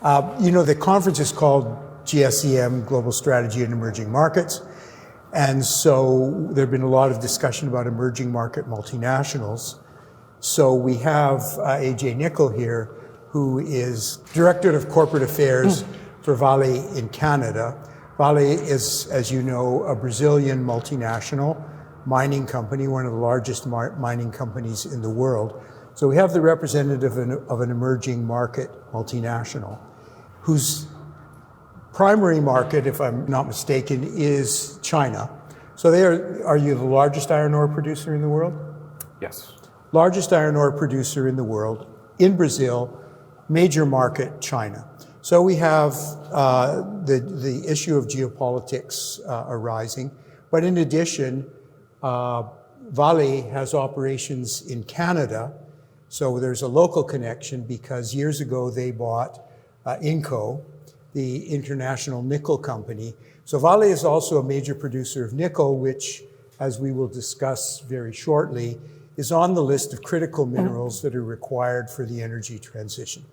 The conference is called GSEM, Global Strategy in Emerging Markets. And so there have been a lot of discussion about emerging market multinationals. So we have AJ Nichols here, who is Director of Corporate Affairs for Vale in Canada. Vale is, as you know, a Brazilian multinational mining company, one of the largest mining companies in the world. So we have the representative of an emerging market multinational, whose primary market, if I'm not mistaken, is China. So are you the largest iron ore producer in the world? Yes. Largest iron ore producer in the world, in Brazil, major market, China. So we have the issue of geopolitics arising. But in addition, Vale has operations in Canada. So there's a local connection because years ago they bought Inco, the international nickel company. So Vale is also a major producer of nickel, which, as we will discuss very shortly, is on the list of critical minerals that are required for the energy transition.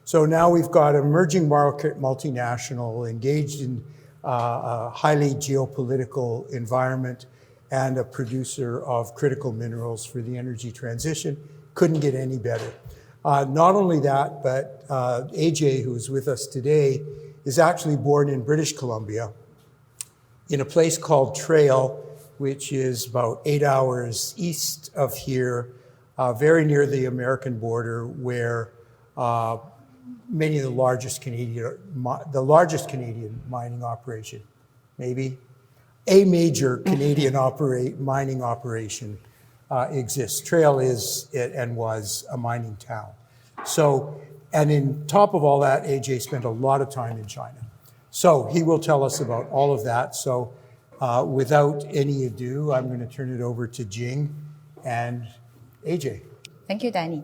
So now we've got an emerging market multinational engaged in a highly geopolitical environment and a producer of critical minerals for the energy transition. Couldn't get any better. Not only that, but AJ, who's with us today, is actually born in British Columbia in a place called Trail, which is about 8 hours east of here, very near the American border, where many of the largest Canadian mining operation, maybe a major Canadian mining operation exists. Trail is and was a mining town. So, and in top of all that, AJ spent a lot of time in China. So he will tell us about all of that. So without any ado, I'm going to turn it over to Jing and AJ. Thank you, Danny.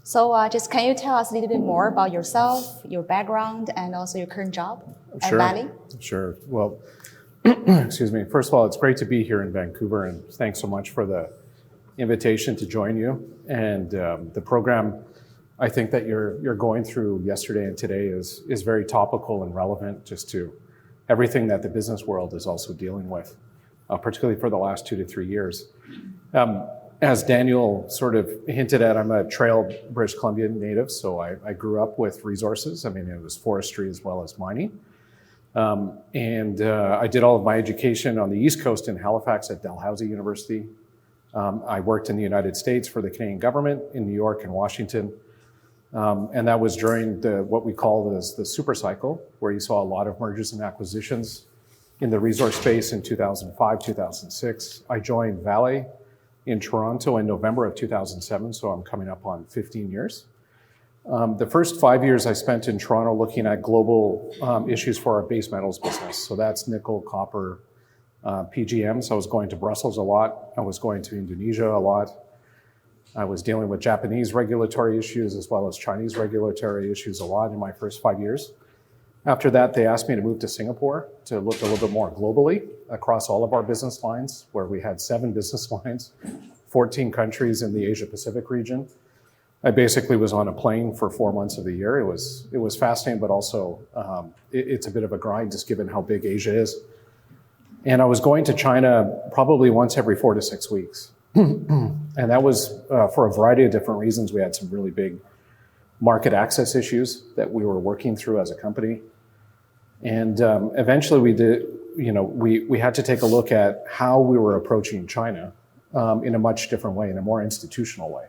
So just can you tell us a little bit more about yourself, your background, and also your current job at Vale? Sure. Well, excuse me. First of all, it's great to be here in Vancouver, and thanks so much for the invitation to join you. And the program, I think that you're going through yesterday and today is very topical and relevant just to everything that the business world is also dealing with, particularly for the last 2 to 3 years. As Daniel sort of hinted at, I'm a Trail, British Columbia native, so I grew up with resources. I mean, it was forestry as well as mining. I did all of my education on the East Coast in Halifax at Dalhousie University. I worked in the United States for the Canadian government in New York and Washington. And that was during what we call as the super cycle, where you saw a lot of mergers and acquisitions in the resource space in 2005, 2006. I joined Vale in Toronto in November of 2007, so I'm coming up on 15 years. The first 5 years I spent in Toronto looking at global issues for our base metals business. So that's nickel, copper, PGMs. I was going to Brussels a lot. I was going to Indonesia a lot. I was dealing with Japanese regulatory issues as well as Chinese regulatory issues a lot in my first 5 years. After that, they asked me to move to Singapore to look a little bit more globally across all of our business lines, where we had 7 business lines, 14 countries in the Asia Pacific region. I basically was on a plane for 4 months of the year. It was fascinating, but also it's a bit of a grind just given how big Asia is. And I was going to China probably once every 4 to 6 weeks. And that was for a variety of different reasons. We had some really big market access issues that we were working through as a company. And eventually we had to take a look at how we were approaching China in a much different way, in a more institutional way,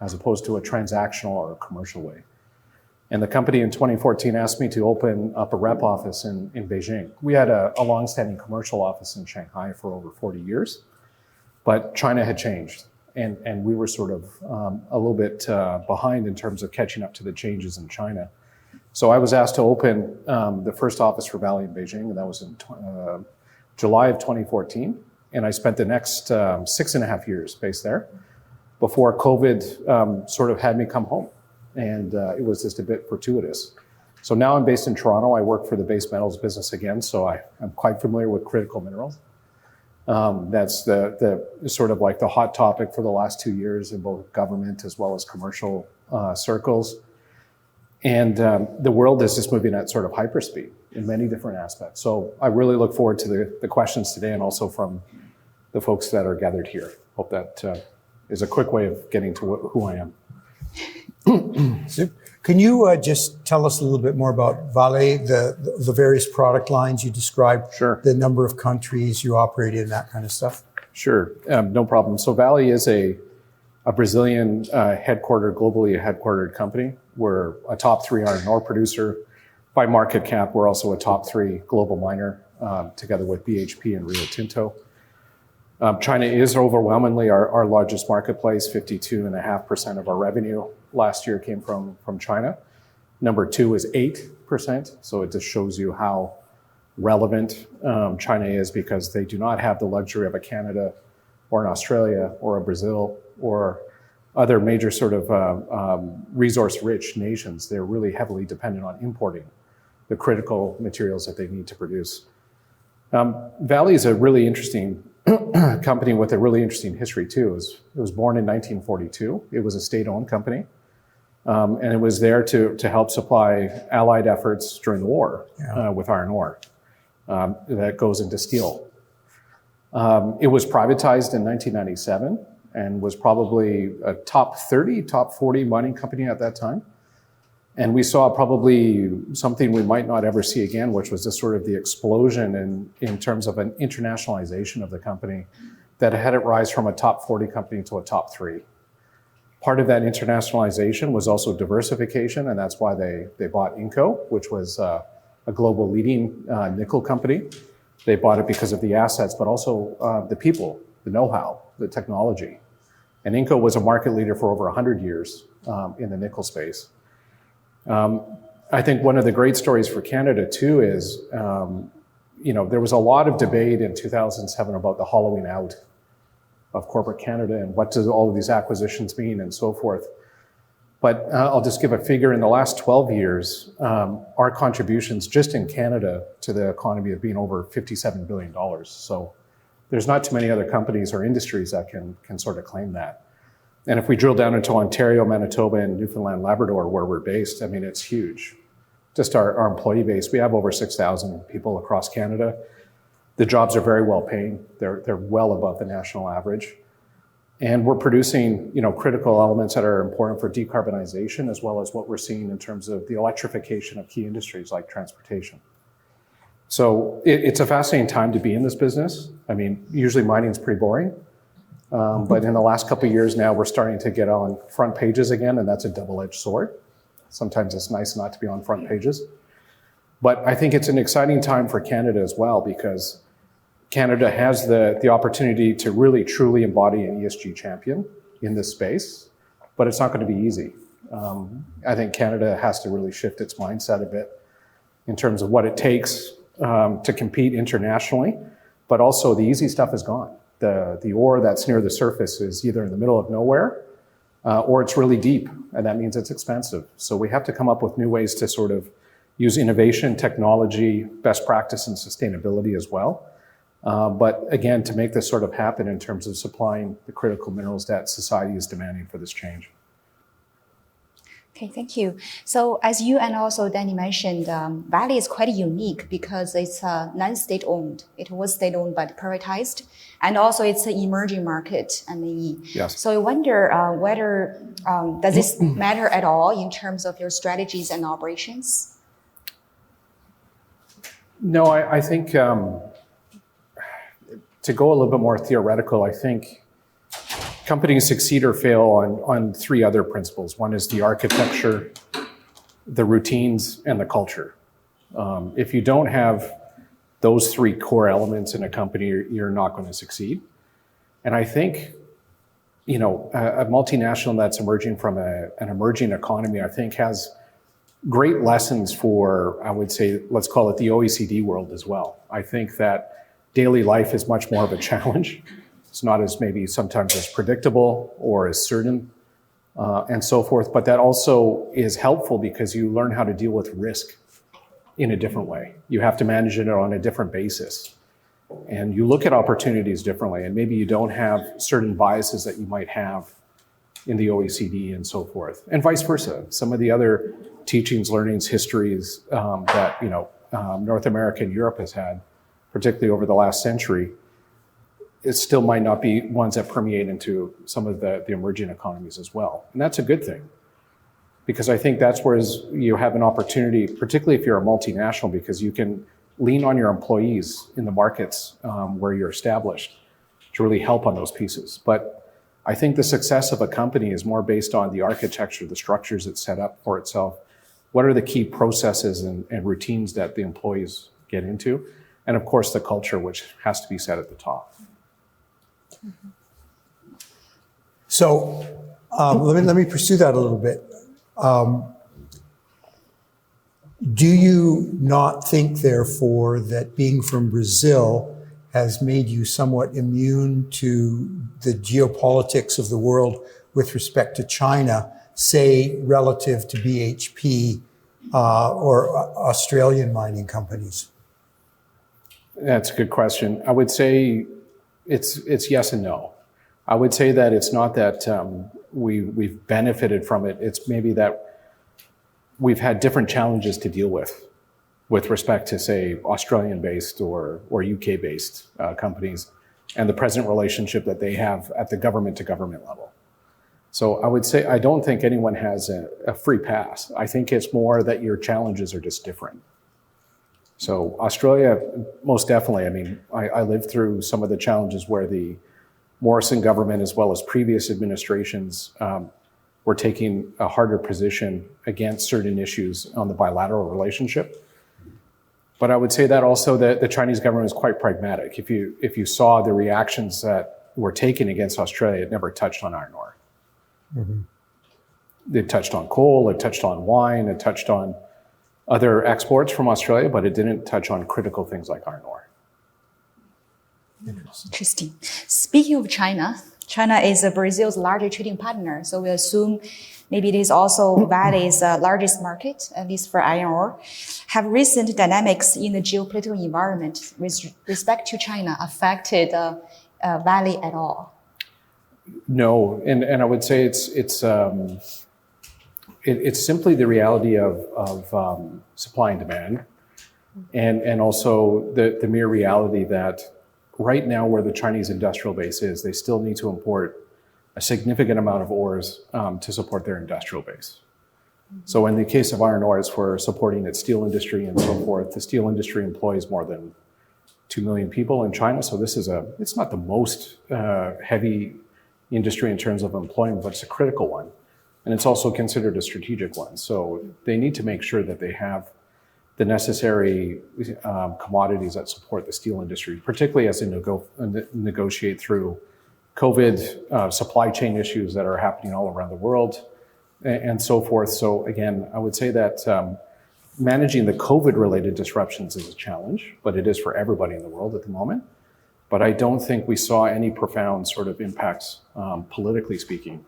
as opposed to a transactional or a commercial way. And the company in 2014 asked me to open up a rep office in Beijing. We had a longstanding commercial office in Shanghai for over 40 years, but China had changed. And we were sort of a little bit behind in terms of catching up to the changes in China. So I was asked to open the first office for Vale in Beijing, and that was in July of 2014. And I spent the next 6.5 years based there before COVID sort of had me come home. And it was just a bit fortuitous. So now I'm based in Toronto. I work for the base metals business again, so I'm quite familiar with critical minerals. That's the sort of like the hot topic for the last 2 years in both government as well as commercial circles. And the world is just moving at sort of hyperspeed in many different aspects. So I really look forward to the questions today and also from the folks that are gathered here. Hope that is a quick way of getting to who I am. Can you just tell us a little bit more about Vale, the various product lines you described, Sure. the number of countries you operate in, that kind of stuff? Sure, no problem. So Vale is a Brazilian globally headquartered company. We're a top 3 iron ore producer. By market cap, we're also a top 3 global miner, together with BHP and Rio Tinto. China is overwhelmingly our largest marketplace. 52.5% of our revenue last year came from China. Number 2 is 8%. So it just shows you how relevant China is, because they do not have the luxury of a Canada or an Australia or a Brazil or other major sort of resource-rich nations. They're really heavily dependent on importing the critical materials that they need to produce. Vale is a really interesting company with a really interesting history too. It was born in 1942. It was a state-owned company. And it was there to help supply Allied efforts during the war with iron ore that goes into steel. It was privatized in 1997 and was probably a top 30, top 40 mining company at that time. And we saw probably something we might not ever see again, which was just sort of the explosion in terms of an internationalization of the company that had it rise from a top 40 company to a top 3. Part of that internationalization was also diversification, and that's why they bought Inco, which was a global leading nickel company. They bought it because of the assets, but also the people, the know-how, the technology. And Inco was a market leader for over 100 years in the nickel space. I think one of the great stories for Canada too is, there was a lot of debate in 2007 about the hollowing out of corporate Canada and what do all of these acquisitions mean and so forth. But I'll just give a figure. In the last 12 years, our contributions just in Canada to the economy have been over $57 billion. So there's not too many other companies or industries that can sort of claim that. And if we drill down into Ontario, Manitoba, and Newfoundland, Labrador, where we're based, I mean, it's huge. Just our employee base, we have over 6,000 people across Canada. The jobs are very well paying. They're well above the national average. And we're producing, critical elements that are important for decarbonization, as well as what we're seeing in terms of the electrification of key industries like transportation. So it's a fascinating time to be in this business. I mean, usually mining's pretty boring. But in the last couple of years now, we're starting to get on front pages again, and that's a double-edged sword. Sometimes it's nice not to be on front pages. But I think it's an exciting time for Canada as well, because Canada has the opportunity to really, truly embody an ESG champion in this space, but it's not going to be easy. I think Canada has to really shift its mindset a bit in terms of what it takes to compete internationally, but also the easy stuff is gone. The ore that's near the surface is either in the middle of nowhere or it's really deep, and that means it's expensive. So we have to come up with new ways to sort of use innovation, technology, best practice, and sustainability as well. But again, to make this sort of happen in terms of supplying the critical minerals that society is demanding for this change. Okay, thank you. So as you and also Danny mentioned, Vale is quite unique because it's non-state owned. It was state owned but privatized. And also it's an emerging market, MEE. Yes. So I wonder whether, does this matter at all in terms of your strategies and operations? No, I think to go a little bit more theoretical, I think companies succeed or fail on 3 other principles. One is the architecture, the routines, and the culture. If you don't have those 3 core elements in a company, you're not going to succeed. And I think, a multinational that's emerging from an emerging economy, I think has great lessons for, I would say, let's call it the OECD world as well. I think that daily life is much more of a challenge. It's not as maybe sometimes as predictable or as certain and so forth, but that also is helpful because you learn how to deal with risk in a different way. You have to manage it on a different basis. And you look at opportunities differently, and maybe you don't have certain biases that you might have in the OECD and so forth, and vice versa. Some of the other teachings, learnings, histories that North America and Europe has had, particularly over the last century, it still might not be ones that permeate into some of the emerging economies as well. And that's a good thing, because I think that's where you have an opportunity, particularly if you're a multinational, because you can lean on your employees in the markets where you're established to really help on those pieces. But I think the success of a company is more based on the architecture, the structures it's set up for itself. What are the key processes and routines that the employees get into? And of course, the culture, which has to be set at the top. So let me pursue that a little bit. Do you not think, therefore, that being from Brazil has made you somewhat immune to the geopolitics of the world with respect to China, say, relative to BHP or Australian mining companies? That's a good question. I would say it's yes and no. I would say that it's not that we've benefited from it. It's maybe that we've had different challenges to deal with respect to, say, Australian-based or UK-based companies and the present relationship that they have at the government-to-government level. So I would say I don't think anyone has a free pass. I think it's more that your challenges are just different. So Australia, most definitely. I mean, I lived through some of the challenges where the Morrison government, as well as previous administrations, were taking a harder position against certain issues on the bilateral relationship. But I would say that also the Chinese government is quite pragmatic. If you saw the reactions that were taken against Australia, it never touched on iron ore. Mm-hmm. It touched on coal, it touched on wine, it touched on other exports from Australia, but it didn't touch on critical things like iron ore. Interesting. Speaking of China, China is Brazil's largest trading partner, so we assume maybe it is also Vale's largest market, at least for iron ore. Have recent dynamics in the geopolitical environment with respect to China affected Vale at all? No, and I would say it's simply the reality of supply and demand, and also the mere reality that right now where the Chinese industrial base is, they still need to import a significant amount of ores to support their industrial base. So in the case of iron ore, it's for supporting its steel industry and so forth. The steel industry employs more than 2 million people in China. So this is it's not the most heavy industry in terms of employment, but it's a critical one. And it's also considered a strategic one. So they need to make sure that they have the necessary commodities that support the steel industry, particularly as they negotiate through COVID, supply chain issues that are happening all around the world, and so forth. So again, I would say that managing the COVID-related disruptions is a challenge, but it is for everybody in the world at the moment. But I don't think we saw any profound sort of impacts, politically speaking,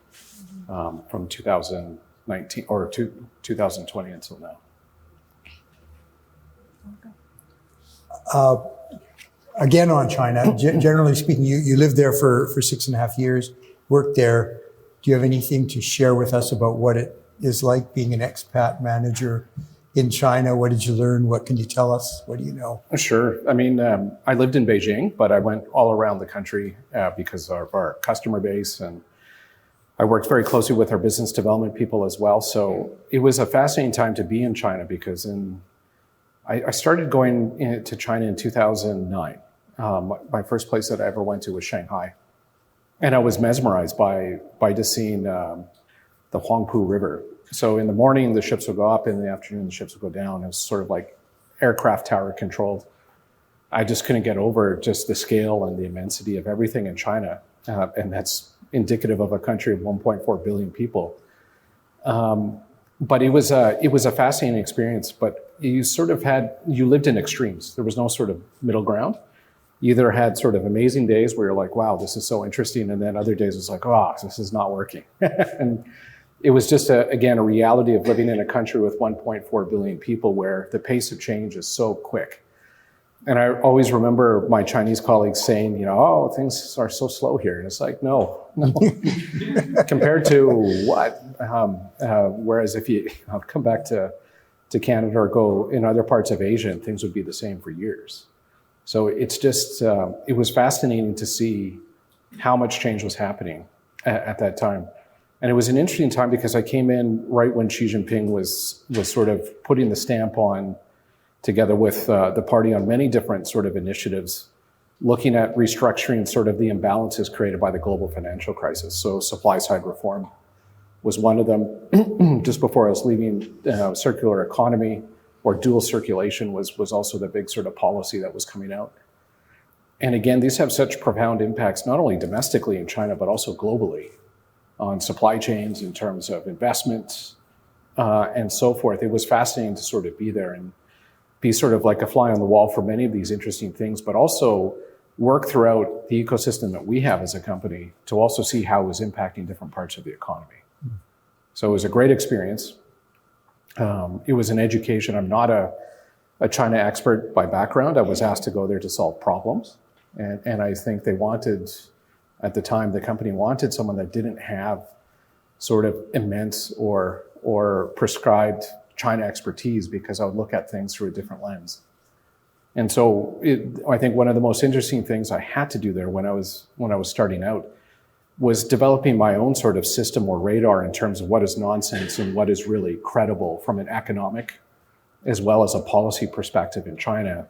from 2019 or 2020 until now. Again, on China, generally speaking, you lived there for 6.5 years, worked there. Do you have anything to share with us about what it is like being an expat manager in China? What did you learn? What can you tell us? What do you know? Sure. I mean, I lived in Beijing, but I went all around the country because of our customer base, and I worked very closely with our business development people as well. So it was a fascinating time to be in China because I started going to China in 2009. My first place that I ever went to was Shanghai. And I was mesmerized by just seeing the Huangpu River. So in the morning, the ships would go up. In the afternoon, the ships would go down. It was sort of like aircraft tower controlled. I just couldn't get over just the scale and the immensity of everything in China. And that's indicative of a country of 1.4 billion people. But it was a fascinating experience. But you lived in extremes. There was no sort of middle ground. You either had sort of amazing days where you're like, wow, this is so interesting. And then other days it's like, oh, this is not working. And it was just, again, a reality of living in a country with 1.4 billion people where the pace of change is so quick. And I always remember my Chinese colleagues saying, oh, things are so slow here. And it's like, no. Compared to what? Whereas if you come back to Canada or go in other parts of Asia, and things would be the same for years. So it's just, it was fascinating to see how much change was happening at that time. And it was an interesting time because I came in right when Xi Jinping was sort of putting the stamp on, together with the party, on many different sort of initiatives, looking at restructuring sort of the imbalances created by the global financial crisis. So supply side reform was one of them. Just before I was leaving, circular economy or dual circulation was also the big sort of policy that was coming out. And again, these have such profound impacts, not only domestically in China, but also globally on supply chains in terms of investments and so forth. It was fascinating to sort of be there and be sort of like a fly on the wall for many of these interesting things, but also work throughout the ecosystem that we have as a company to also see how it was impacting different parts of the economy. So it was a great experience. It was an education. I'm not a China expert by background. I was asked to go there to solve problems. And I think they wanted, at the time, the company wanted someone that didn't have sort of immense or prescribed China expertise, because I would look at things through a different lens. And so I think one of the most interesting things I had to do there when I was starting out was developing my own sort of system or radar in terms of what is nonsense and what is really credible from an economic as well as a policy perspective in China,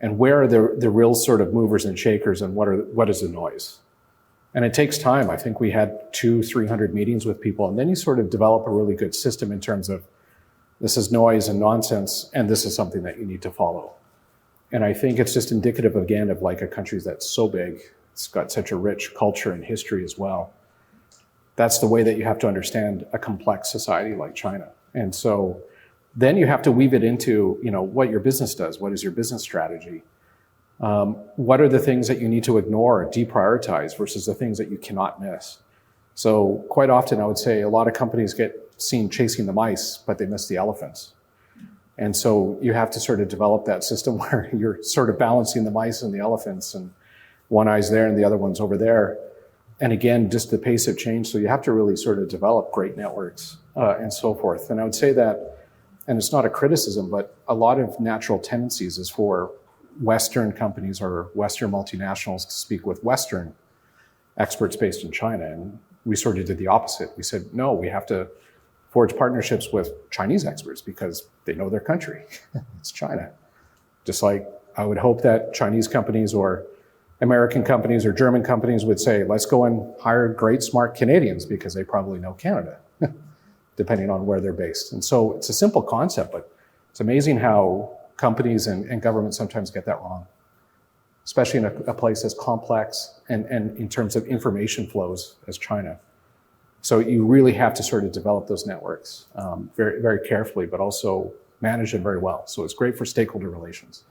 and where are the real sort of movers and shakers, and what is the noise. And it takes time. I think we had 200-300 meetings with people, and then you sort of develop a really good system in terms of this is noise and nonsense, and this is something that you need to follow. And I think it's just indicative, again, of like a country that's so big. It's got such a rich culture and history as well. That's the way that you have to understand a complex society like China. And so then you have to weave it into, what your business does. What is your business strategy? What are the things that you need to ignore or deprioritize versus the things that you cannot miss? So quite often I would say a lot of companies get seen chasing the mice, but they miss the elephants. And so you have to sort of develop that system where you're sort of balancing the mice and the elephants, and one eye's there and the other one's over there. And again, just the pace of change. So you have to really sort of develop great networks and so forth. And I would say that, and it's not a criticism, but a lot of natural tendencies is for Western companies or Western multinationals to speak with Western experts based in China. And we sort of did the opposite. We said, no, we have to forge partnerships with Chinese experts because they know their country. It's China. Just like I would hope that Chinese companies or American companies or German companies would say, let's go and hire great, smart Canadians because they probably know Canada, depending on where they're based. And so it's a simple concept, but it's amazing how companies and governments sometimes get that wrong, especially in a place as complex and in terms of information flows as China. So you really have to sort of develop those networks very, very carefully, but also manage them very well. So it's great for stakeholder relations.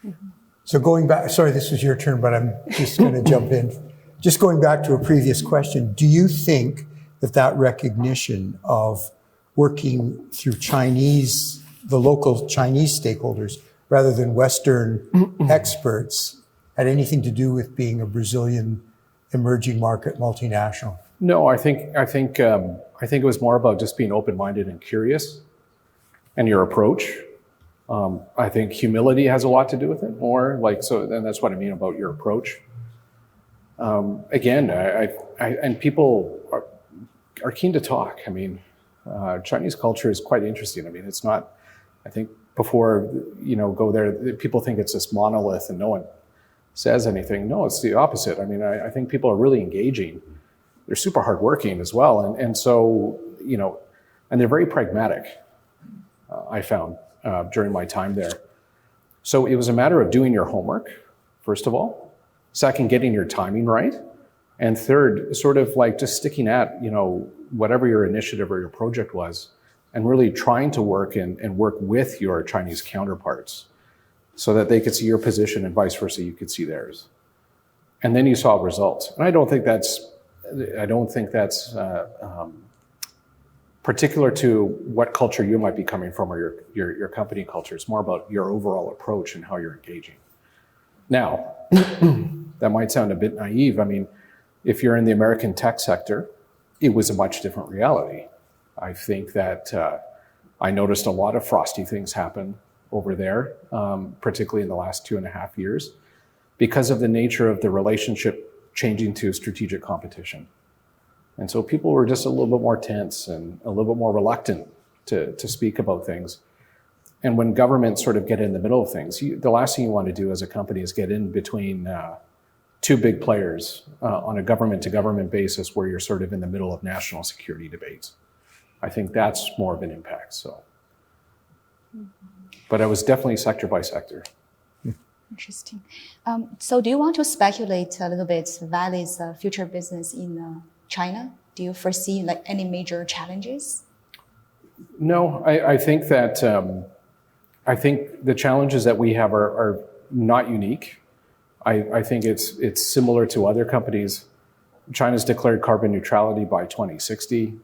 Mm-hmm. So going back, sorry, this is your turn, but I'm just going to jump in. Just going back to a previous question, do you think that recognition of working through the local Chinese stakeholders, rather than Western experts, had anything to do with being a Brazilian emerging market multinational? No, I think it was more about just being open-minded and curious, and your approach. I think humility has a lot to do with it, and that's what I mean about your approach. Again, and people are keen to talk. I mean, Chinese culture is quite interesting. I mean, it's not, I think before, go there, people think it's this monolith and no one says anything. No, it's the opposite. I mean, I think people are really engaging. They're super hardworking as well. And so, and they're very pragmatic, I found. During my time there. So it was a matter of doing your homework, first of all. Second, getting your timing right. And third, sort of like just sticking at, whatever your initiative or your project was, and really trying to work and work with your Chinese counterparts so that they could see your position and vice versa, you could see theirs. And then you saw results. And I don't think that's particular to what culture you might be coming from or your company culture. It's more about your overall approach and how you're engaging. Now, that might sound a bit naive. I mean, if you're in the American tech sector, it was a much different reality. I think that I noticed a lot of frosty things happen over there, particularly in the last 2.5 years, because of the nature of the relationship changing to strategic competition. And so people were just a little bit more tense and a little bit more reluctant to speak about things. And when governments sort of get in the middle of things, the last thing you want to do as a company is get in between two big players on a government-to-government basis where you're sort of in the middle of national security debates. I think that's more of an impact. So, but I was definitely sector by sector. Interesting. So do you want to speculate a little bit Vale's future business in China? Do you foresee like any major challenges? No, I think that I think the challenges that we have are not unique. I think it's similar to other companies. China's declared carbon neutrality by 2060.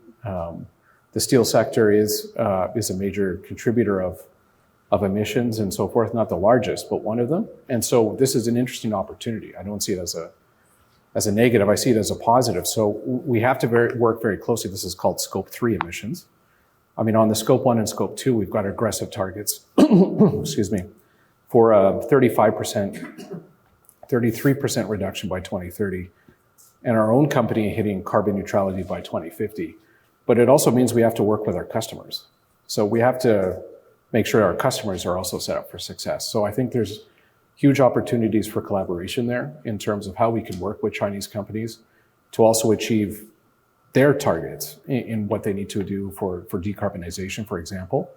The steel sector is a major contributor of emissions and so forth, not the largest, but one of them. And so this is an interesting opportunity. I don't see it as a negative. I see it as a positive. So we have to work very closely. This is called Scope 3 emissions. I mean, on the Scope 1 and Scope 2, we've got aggressive targets, excuse me, for a 35%, 33% reduction by 2030, and our own company hitting carbon neutrality by 2050. But it also means we have to work with our customers. So we have to make sure our customers are also set up for success. So I think there's huge opportunities for collaboration there in terms of how we can work with Chinese companies to also achieve their targets in what they need to do for decarbonization, for example.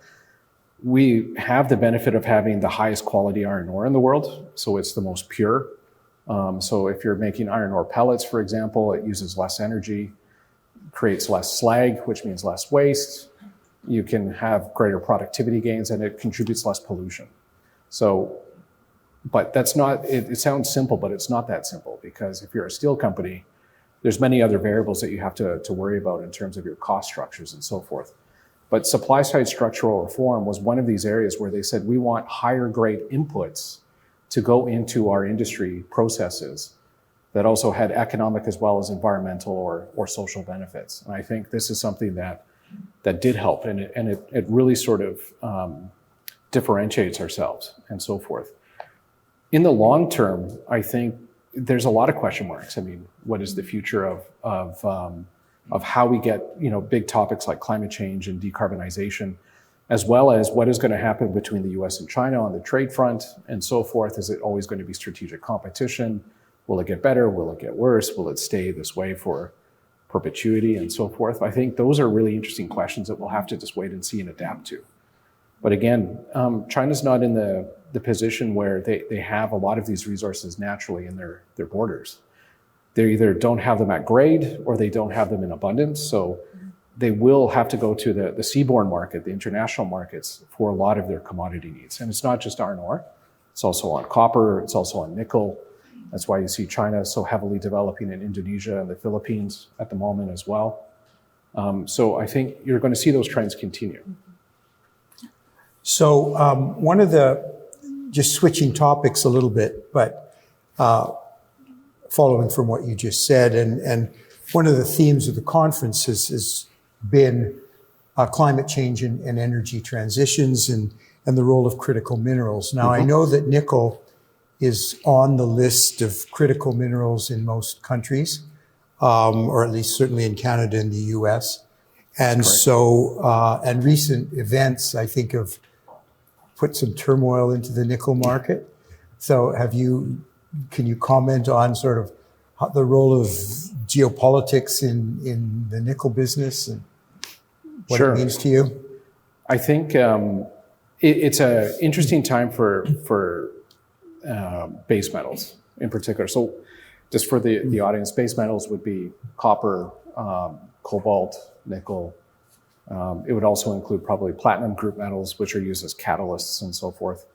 We have the benefit of having the highest quality iron ore in the world, so it's the most pure. So if you're making iron ore pellets, for example, it uses less energy, creates less slag, which means less waste. You can have greater productivity gains, and it contributes less pollution. So, but that's not, it sounds simple, but it's not that simple, because if you're a steel company, there's many other variables that you have to worry about in terms of your cost structures and so forth. But supply side structural reform was one of these areas where they said, we want higher grade inputs to go into our industry processes that also had economic as well as environmental or social benefits. And I think this is something that did help, and it really sort of differentiates ourselves and so forth. In the long term, I think there's a lot of question marks. I mean, what is the future of how we get, big topics like climate change and decarbonization, as well as what is going to happen between the US and China on the trade front and so forth? Is it always going to be strategic competition? Will it get better? Will it get worse? Will it stay this way for perpetuity and so forth? I think those are really interesting questions that we'll have to just wait and see and adapt to. But again, China's not in the position where they have a lot of these resources naturally in their borders. They either don't have them at grade or they don't have them in abundance. So they will have to go to the seaborne market, the international markets, for a lot of their commodity needs. And it's not just iron ore. It's also on copper. It's also on nickel. That's why you see China so heavily developing in Indonesia and the Philippines at the moment as well. So I think you're going to see those trends continue. So one of just switching topics a little bit, but following from what you just said, and one of the themes of the conference has been climate change and energy transitions and the role of critical minerals. Now, I know that nickel is on the list of critical minerals in most countries, or at least certainly in Canada and the US. And so, and recent events, I think, have put some turmoil into the nickel market. So can you comment on sort of the role of geopolitics in the nickel business and what it means to you? I think it's an interesting time for base metals in particular. So just for the audience, base metals would be copper, cobalt, nickel. It would also include probably platinum group metals, which are used as catalysts and so forth.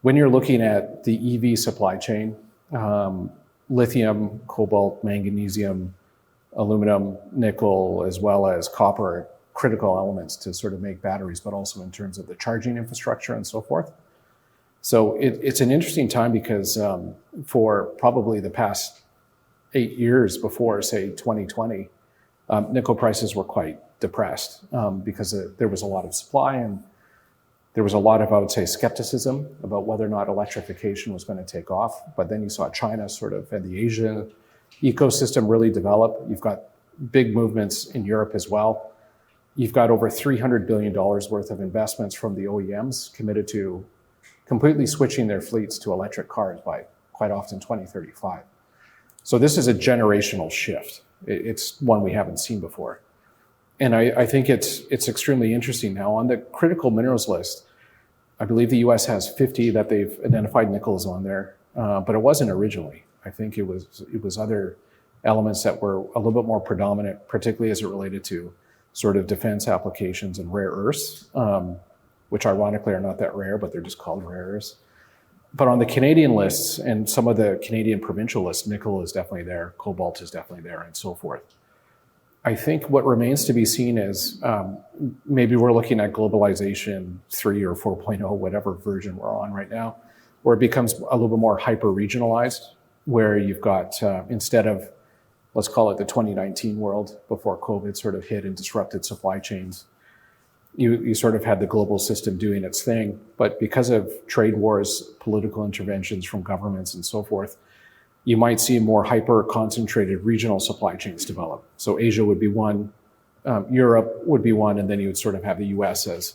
When you're looking at the EV supply chain, lithium, cobalt, magnesium, aluminum, nickel, as well as copper are critical elements to sort of make batteries, but also in terms of the charging infrastructure and so forth. So it's an interesting time because for probably the past 8 years before, say, 2020, nickel prices were quite depressed because there was a lot of supply and there was a lot of, I would say, skepticism about whether or not electrification was going to take off. But then you saw China sort of and the Asian ecosystem really develop. You've got big movements in Europe as well. You've got over $300 billion worth of investments from the OEMs committed to completely switching their fleets to electric cars by quite often 2035. So this is a generational shift. It's one we haven't seen before. And I think it's extremely interesting now. On the critical minerals list, I believe the US has 50 that they've identified Nichols on there, but it wasn't originally. I think it was other elements that were a little bit more predominant, particularly as it related to sort of defense applications and rare earths, which ironically are not that rare, but they're just called rare earths. But on the Canadian lists and some of the Canadian provincial lists, nickel is definitely there, cobalt is definitely there, and so forth. I think what remains to be seen is maybe we're looking at globalization 3 or 4.0, whatever version we're on right now, where it becomes a little bit more hyper-regionalized, where you've got, instead of, let's call it the 2019 world before COVID sort of hit and disrupted supply chains, you sort of had the global system doing its thing. But because of trade wars, political interventions from governments and so forth, you might see more hyper-concentrated regional supply chains develop. So Asia would be one, Europe would be one, and then you would sort of have the US as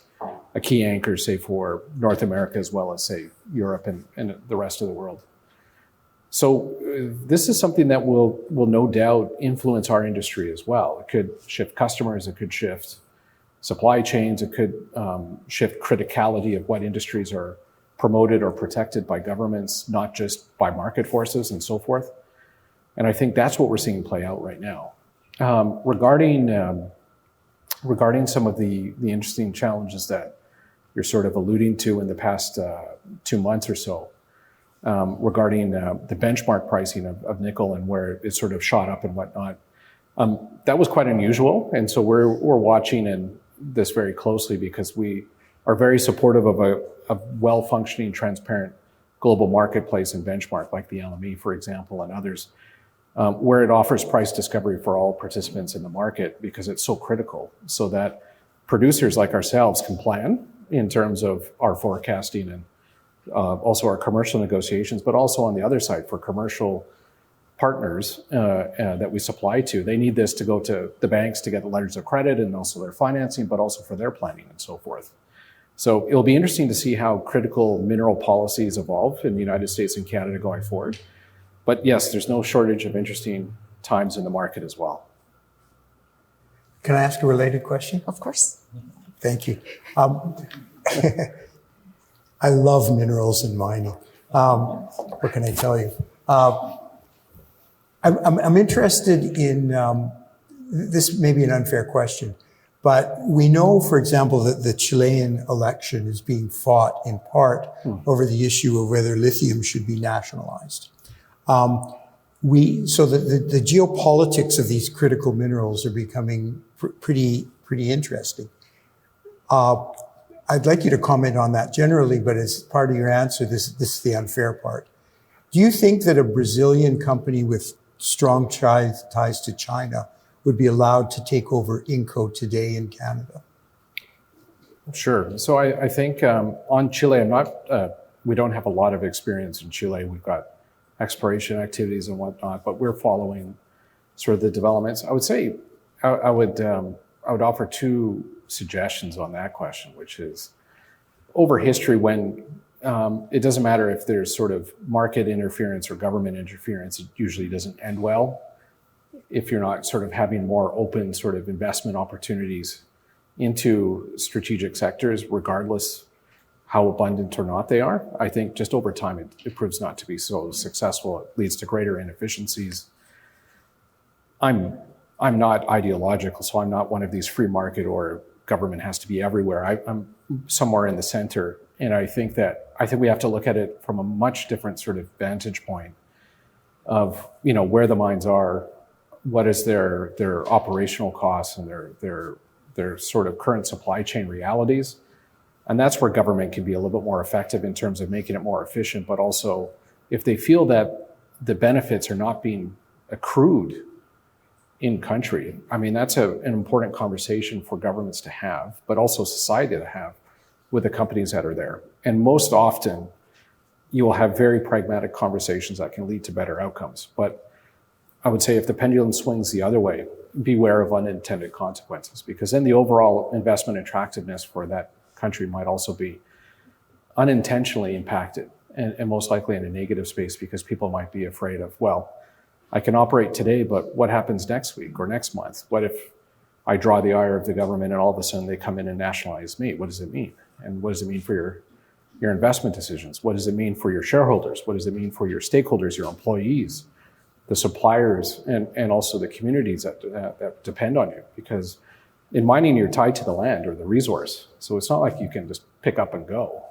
a key anchor, say, for North America as well as, say, Europe and the rest of the world. So this is something that will no doubt influence our industry as well. It could shift customers, it could shift supply chains, it could shift criticality of what industries are promoted or protected by governments, not just by market forces and so forth. And I think that's what we're seeing play out right now. Regarding some of the interesting challenges that you're sort of alluding to in the past 2 months or so, regarding the benchmark pricing of nickel and where it sort of shot up and whatnot, that was quite unusual. And so we're watching this very closely because we are very supportive of a well-functioning, transparent global marketplace and benchmark like the LME, for example, and others, where it offers price discovery for all participants in the market because it's so critical so that producers like ourselves can plan in terms of our forecasting and also our commercial negotiations, but also on the other side for commercial partners that we supply to. They need this to go to the banks to get the letters of credit and also their financing, but also for their planning and so forth. So it'll be interesting to see how critical mineral policies evolve in the United States and Canada going forward. But yes, there's no shortage of interesting times in the market as well. Can I ask a related question? Of course. Thank you. I love minerals and mining. What can I tell you? I'm interested in, this may be an unfair question, but we know, for example, that the Chilean election is being fought in part over the issue of whether lithium should be nationalized. So the geopolitics of these critical minerals are becoming pretty interesting. I'd like you to comment on that generally, but as part of your answer, this is the unfair part. Do you think that a Brazilian company with strong ties to China would be allowed to take over Inco today in Canada? Sure. So I think on Chile, we don't have a lot of experience in Chile. We've got exploration activities and whatnot, but we're following sort of the developments. I would say I would offer 2 suggestions on that question, which is over history when it doesn't matter if there's sort of market interference or government interference, it usually doesn't end well if you're not sort of having more open sort of investment opportunities into strategic sectors, regardless how abundant or not they are. I think just over time, it proves not to be so successful. It leads to greater inefficiencies. I'm not ideological, so I'm not one of these free market or government has to be everywhere. I'm somewhere in the center. And I think we have to look at it from a much different sort of vantage point of, where the mines are, what is their operational costs and their sort of current supply chain realities. And that's where government can be a little bit more effective in terms of making it more efficient, but also if they feel that the benefits are not being accrued in country, I mean, that's an important conversation for governments to have, but also society to have with the companies that are there. And most often, you will have very pragmatic conversations that can lead to better outcomes. But I would say if the pendulum swings the other way, beware of unintended consequences, because then the overall investment attractiveness for that country might also be unintentionally impacted, and most likely in a negative space, because people might be afraid of, well, I can operate today, but what happens next week or next month? What if I draw the ire of the government and all of a sudden they come in and nationalize me? What does it mean? And what does it mean for your investment decisions? What does it mean for your shareholders? What does it mean for your stakeholders, your employees, the suppliers, and also the communities that depend on you? Because in mining, you're tied to the land or the resource. So it's not like you can just pick up and go.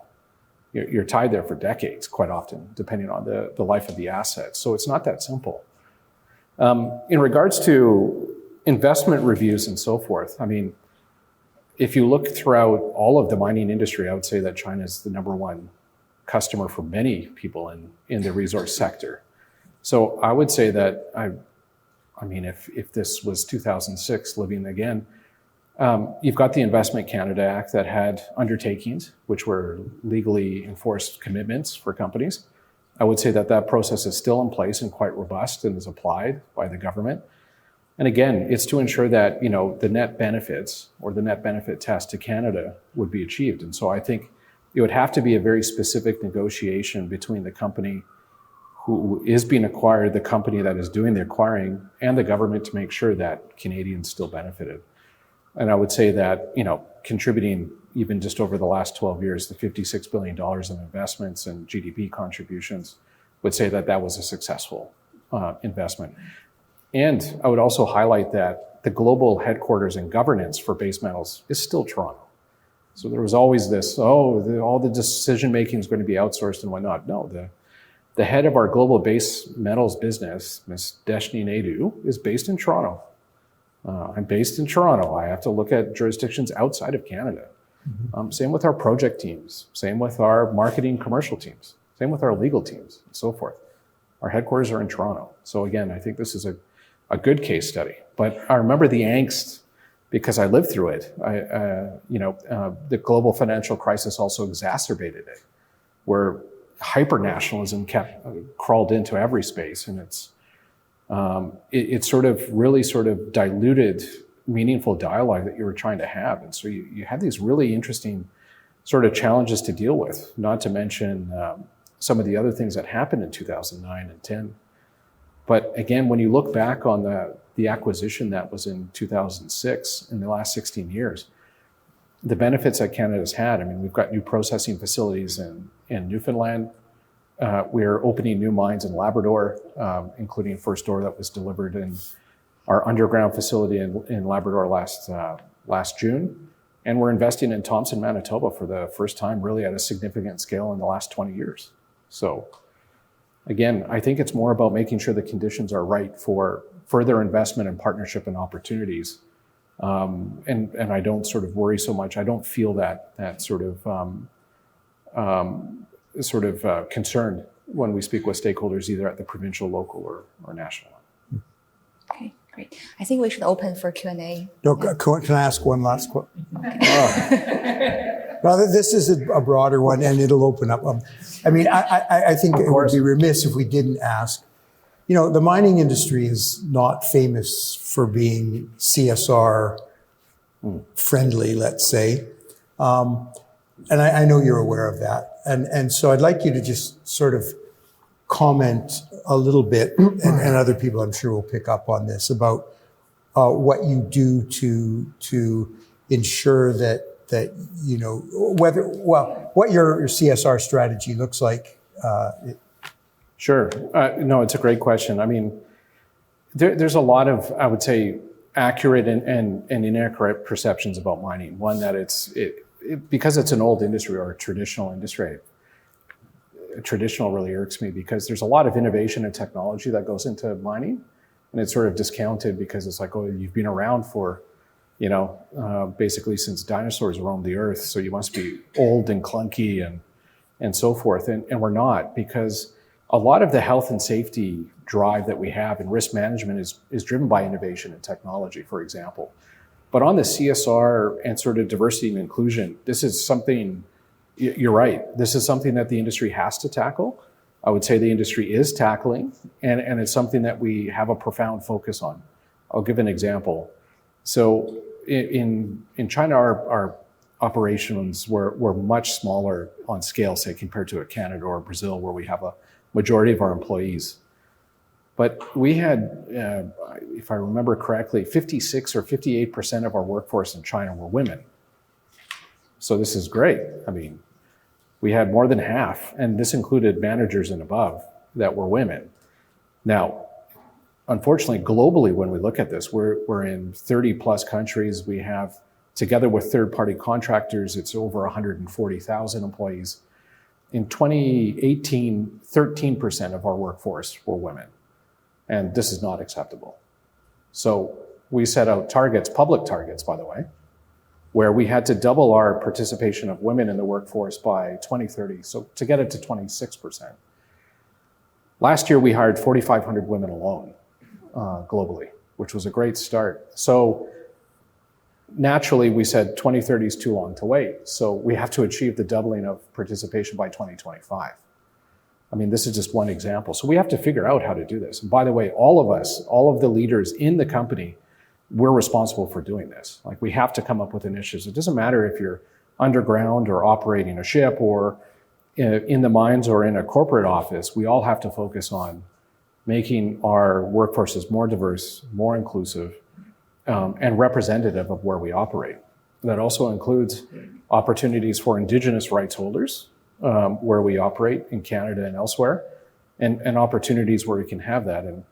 You're tied there for decades, quite often, depending on the life of the asset. So it's not that simple. In regards to investment reviews and so forth, I mean, if you look throughout all of the mining industry, I would say that China is the #1 customer for many people in the resource sector. So I would say that, I mean, if this was 2006 living again, you've got the Investment Canada Act that had undertakings, which were legally enforced commitments for companies. I would say that that process is still in place and quite robust and is applied by the government. And again, it's to ensure that, you know, the net benefits or the net benefit test to Canada would be achieved. And so I think it would have to be a very specific negotiation between the company who is being acquired, the company that is doing the acquiring, and the government to make sure that Canadians still benefited. And I would say that, you know, contributing even just over the last 12 years, the $56 billion in investments and GDP contributions, would say that that was a successful investment. And I would also highlight that the global headquarters and governance for base metals is still Toronto. So there was always this, all the decision-making is going to be outsourced and whatnot. No, the head of our global base metals business, Ms. Deshni Naidu, is based in Toronto. I'm based in Toronto. I have to look at jurisdictions outside of Canada. Mm-hmm. Same with our project teams, same with our marketing commercial teams, same with our legal teams, and so forth. Our headquarters are in Toronto. So again, I think this is a good case study. But I remember the angst because I lived through it. The global financial crisis also exacerbated it, where hyper-nationalism crawled into every space, and it sort of really sort of diluted meaningful dialogue that you were trying to have. And so you had these really interesting sort of challenges to deal with, not to mention some of the other things that happened in 2009 and 10. But again, when you look back on the acquisition that was in 2006, in the last 16 years, the benefits that Canada's had, I mean, we've got new processing facilities in Newfoundland. We're opening new mines in Labrador, including first ore that was delivered in our underground facility in Labrador last June. And we're investing in Thompson, Manitoba for the first time really at a significant scale in the last 20 years. So again, I think it's more about making sure the conditions are right for further investment and partnership and opportunities. And I don't sort of worry so much. I don't feel that sort of concerned when we speak with stakeholders, either at the provincial, local, or national level. Okay, great. I think we should open for Q&A. No, can I ask one last question? Okay. Well, this is a broader one, and it'll open up. I think it would be remiss if we didn't ask. You know, the mining industry is not famous for being CSR friendly, let's say. And I know you're aware of that. And so I'd like you to just sort of comment a little bit, and other people I'm sure will pick up on this, about what you do to ensure that you know, what your CSR strategy looks like. Sure. No, it's a great question. I mean, there's a lot of, I would say, accurate and inaccurate perceptions about mining. One, that because it's an old industry or a traditional industry. Traditional really irks me because there's a lot of innovation and technology that goes into mining, and it's sort of discounted because it's like, oh, you've been around for, you know, basically since dinosaurs roamed the earth, so you must be old and clunky and so forth. And we're not, because a lot of the health and safety drive that we have in risk management is driven by innovation and technology, for example. But on the CSR and sort of diversity and inclusion, this is something, you're right, this is something that the industry has to tackle. I would say the industry is tackling, and it's something that we have a profound focus on. I'll give an example. So in China, our operations were much smaller on scale, say, compared to a Canada or Brazil, where we have a majority of our employees. But we had, if I remember correctly, 56 or 58% of our workforce in China were women. So this is great. I mean, we had more than half, and this included managers and above that were women. Now, unfortunately, globally, when we look at this, we're in 30 plus countries. We have, together with third-party contractors, it's over 140,000 employees. In 2018, 13% of our workforce were women. And this is not acceptable. So we set out targets, public targets, by the way, where we had to double our participation of women in the workforce by 2030, so to get it to 26%. Last year, we hired 4,500 women alone globally, which was a great start. So naturally, we said 2030 is too long to wait. So we have to achieve the doubling of participation by 2025. I mean, this is just one example. So we have to figure out how to do this. And by the way, all of us, all of the leaders in the company, we're responsible for doing this. Like, we have to come up with initiatives. It doesn't matter if you're underground or operating a ship or in the mines or in a corporate office. We all have to focus on making our workforces more diverse, more inclusive, and representative of where we operate. That also includes opportunities for Indigenous rights holders, where we operate in Canada and elsewhere, and opportunities where we can have that. And,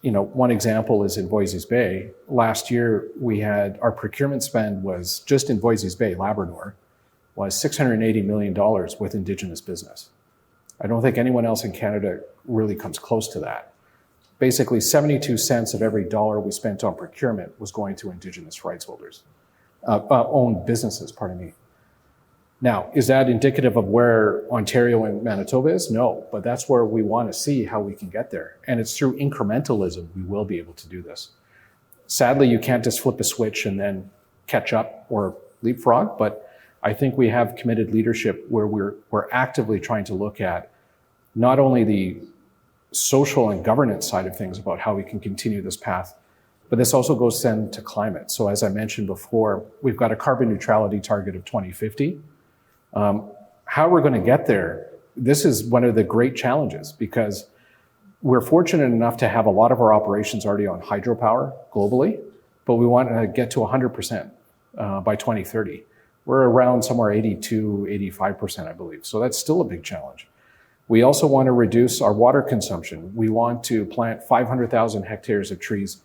you know, one example is in Voisey's Bay. Last year, we had, our procurement spend was just in Voisey's Bay, Labrador, was $680 million with Indigenous business. I don't think anyone else in Canada really comes close to that. Basically, 72 cents of every dollar we spent on procurement was going to Indigenous rights holders, owned businesses, pardon me. Now, is that indicative of where Ontario and Manitoba is? No, but that's where we want to see how we can get there. And it's through incrementalism we will be able to do this. Sadly, you can't just flip a switch and then catch up or leapfrog, but I think we have committed leadership where we're actively trying to look at not only the social and governance side of things about how we can continue this path, but this also goes then to climate. So as I mentioned before, we've got a carbon neutrality target of 2050. How we're going to get there, this is one of the great challenges, because we're fortunate enough to have a lot of our operations already on hydropower globally, but we want to get to 100% by 2030. We're around somewhere 82, 85%, I believe. So that's still a big challenge. We also want to reduce our water consumption. We want to plant 500,000 hectares of trees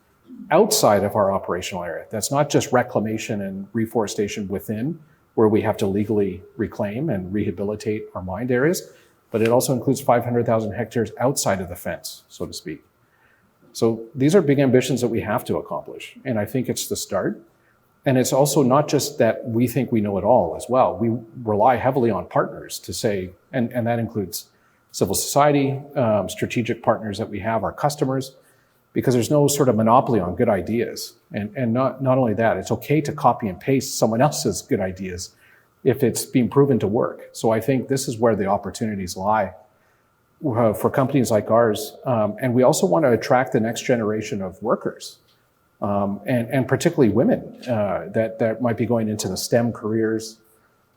outside of our operational area. That's not just reclamation and reforestation within, where we have to legally reclaim and rehabilitate our mined areas, but it also includes 500,000 hectares outside of the fence, so to speak. So these are big ambitions that we have to accomplish, and I think it's the start. And it's also not just that we think we know it all as well. We rely heavily on partners to say, and that includes civil society, strategic partners that we have, our customers, because there's no sort of monopoly on good ideas. And not only that, it's okay to copy and paste someone else's good ideas if it's being proven to work. So I think this is where the opportunities lie for companies like ours. And we also want to attract the next generation of workers, and particularly women that might be going into the STEM careers,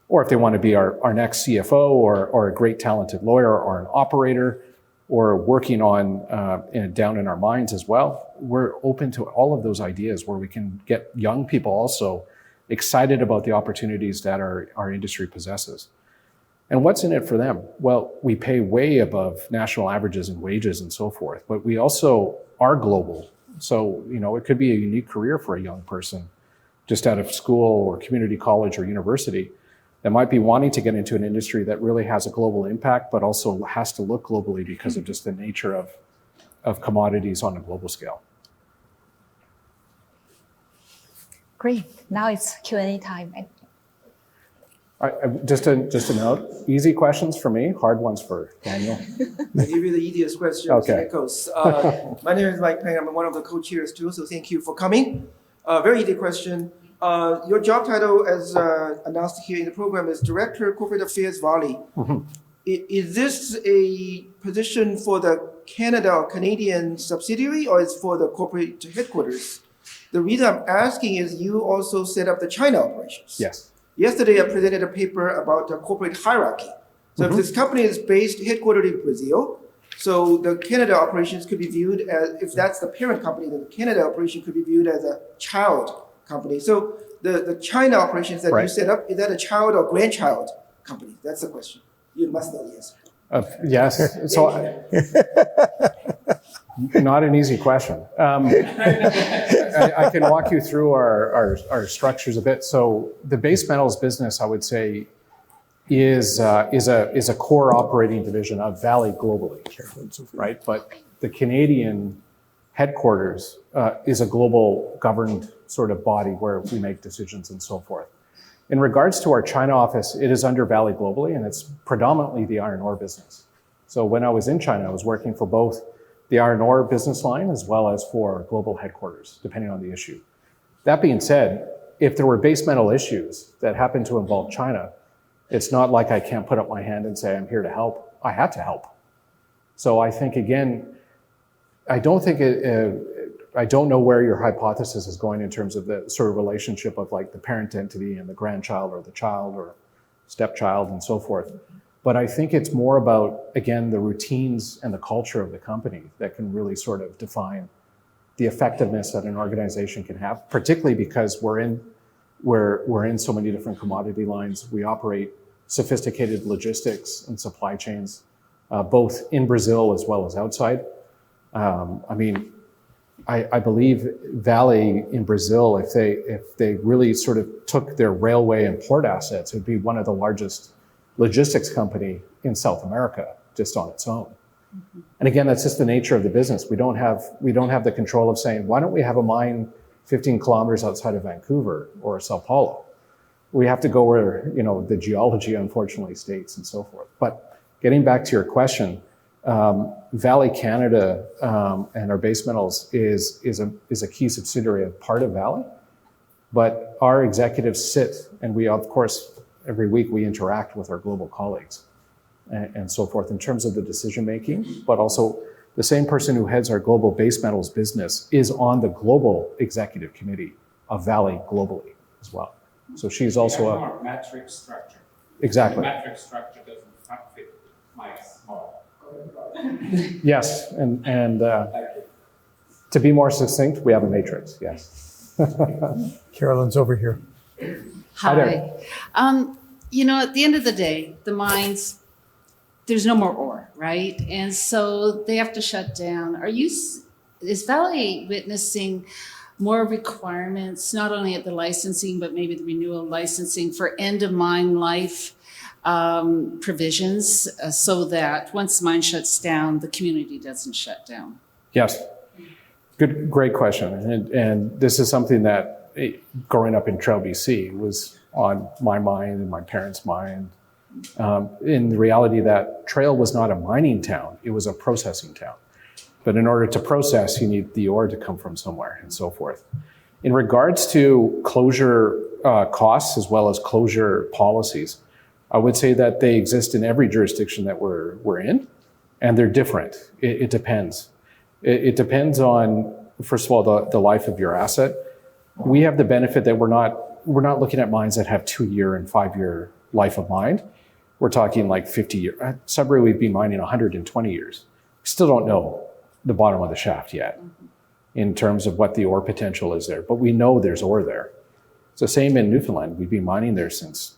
or if they want to be our next CFO or a great talented lawyer or an operator, or working on down in our mines as well. We're open to all of those ideas where we can get young people also excited about the opportunities that our industry possesses. And what's in it for them? Well, we pay way above national averages in wages and so forth, but we also are global. So, you know, it could be a unique career for a young person just out of school or community college or university that might be wanting to get into an industry that really has a global impact, but also has to look globally because of just the nature of commodities on a global scale. Great. Now it's Q&A time. Just a note, easy questions for me, hard ones for Daniel. I'll give you the easiest question, Okay. Nichols. My name is Mike Peng. I'm one of the co-chairs too, so thank you for coming. Very easy question. Your job title, as announced here in the program, is Director of Corporate Affairs, Vale. Mm-hmm. Is this a position for the Canada or Canadian subsidiary, or is for the corporate headquarters? The reason I'm asking is you also set up the China operations. Yes. Yesterday, I presented a paper about the corporate hierarchy. So if this company is based, headquartered in Brazil, so the Canada operations could be viewed as, if that's the parent company, then the Canada operation could be viewed as a child company. So the China operations that you set up, is that a child or grandchild company? That's the question. You must know the answer. Yes. So, not an easy question. I can walk you through our structures a bit. So the base metals business, I would say, is a core operating division of Vale globally, right? But the Canadian headquarters is a global governed sort of body where we make decisions and so forth. In regards to our China office, it is under Vale globally, and it's predominantly the iron ore business. So when I was in China, I was working for both the iron ore business line as well as for global headquarters, depending on the issue. That being said, if there were base metal issues that happened to involve China, it's not like I can't put up my hand and say, I'm here to help. I had to help. So I think, again, I don't know where your hypothesis is going in terms of the sort of relationship of like the parent entity and the grandchild or the child or stepchild and so forth. But I think it's more about, again, the routines and the culture of the company that can really sort of define the effectiveness that an organization can have, particularly because we're in so many different commodity lines. We operate sophisticated logistics and supply chains, both in Brazil as well as outside. I believe Vale in Brazil, if they really sort of took their railway and port assets, it would be one of the largest logistics company in South America just on its own. Mm-hmm. And again, that's just the nature of the business. We don't have the control of saying, why don't we have a mine 15 kilometers outside of Vancouver or Sao Paulo? We have to go where, the geology unfortunately states and so forth. But getting back to your question, Vale Canada and our base metals is a key subsidiary of part of Vale, but our executives sit, and we, of course, every week we interact with our global colleagues and so forth in terms of the decision making, but also the same person who heads our global base metals business is on the global executive committee of Vale globally as well. So she's also a matrix structure. Exactly. The matrix structure doesn't fit Mike's model. Yes, and to be more succinct, we have a matrix. Yes. Carolyn's over here. Hi there. At the end of the day, the mines, there's no more ore, right? And so they have to shut down. Is Vale witnessing more requirements, not only at the licensing, but maybe the renewal licensing for end of mine life provisions so that once the mine shuts down, the community doesn't shut down? Yes. Great question. And this is something that growing up in Trail, BC was on my mind and my parents' mind. In the reality that Trail was not a mining town, it was a processing town. But in order to process, you need the ore to come from somewhere and so forth. In regards to closure costs as well as closure policies, I would say that they exist in every jurisdiction that we're in, and they're different. It depends. It depends on, first of all, the life of your asset. We have the benefit that we're not looking at mines that have 2-year and 5-year life of mine. We're talking like 50 years. At Sudbury, we've been mining 120 years. We still don't know the bottom of the shaft yet in terms of what the ore potential is there, but we know there's ore there. It's the same in Newfoundland. We've been mining there since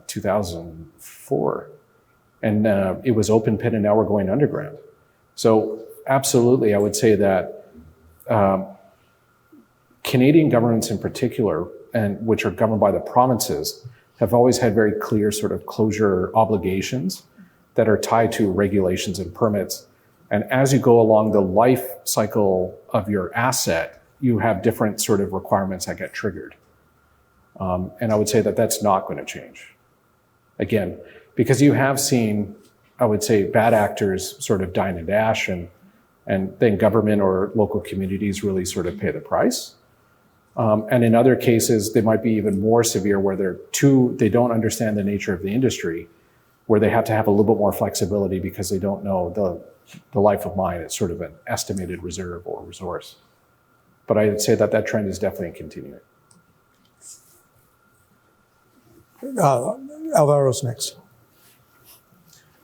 2004, and it was open pit, and now we're going underground. So absolutely, I would say that Canadian governments in particular, and which are governed by the provinces, have always had very clear sort of closure obligations that are tied to regulations and permits. And as you go along the life cycle of your asset, you have different sort of requirements that get triggered. And I would say that that's not going to change. Again, because you have seen, I would say, bad actors sort of dine and dash, and then government or local communities really sort of pay the price. And in other cases, they might be even more severe where they don't understand the nature of the industry, where they have to have a little bit more flexibility because they don't know the life of mine. It's sort of an estimated reserve or resource. But I would say that trend is definitely continuing. Alvaro's next.